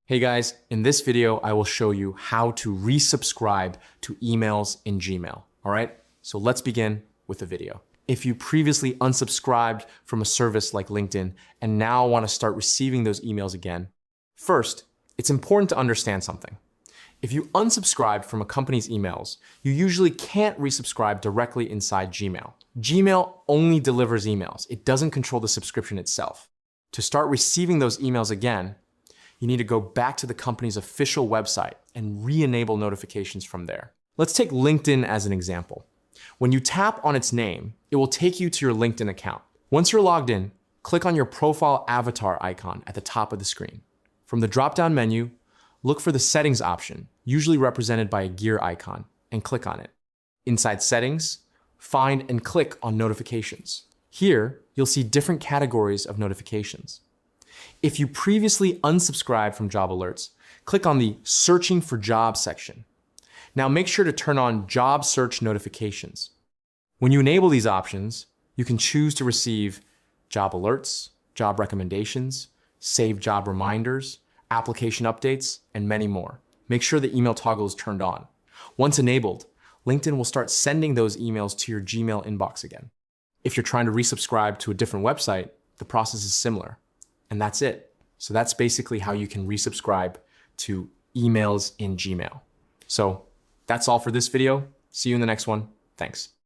Hey guys, in this video, I will show you how to resubscribe to emails in Gmail, all right? So let's begin with the video. If you previously unsubscribed from a service like LinkedIn and now want to start receiving those emails again, first, it's important to understand something. If you unsubscribed from a company's emails, you usually can't resubscribe directly inside Gmail. Gmail only delivers emails. It doesn't control the subscription itself. To start receiving those emails again, you need to go back to the company's official website and re-enable notifications from there. Let's take LinkedIn as an example. When you tap on its name, it will take you to your LinkedIn account. Once you're logged in, click on your profile avatar icon at the top of the screen. From the drop-down menu, look for the settings option, usually represented by a gear icon, and click on it. Inside settings, find and click on notifications. Here, you'll see different categories of notifications. If you previously unsubscribed from job alerts, click on the Searching for Jobs section. Now make sure to turn on Job Search Notifications. When you enable these options, you can choose to receive job alerts, job recommendations, save job reminders, application updates, and many more. Make sure the email toggle is turned on. Once enabled, LinkedIn will start sending those emails to your Gmail inbox again. If you're trying to resubscribe to a different website, the process is similar. And that's it. So that's basically how you can resubscribe to emails in Gmail. So that's all for this video. See you in the next one. Thanks.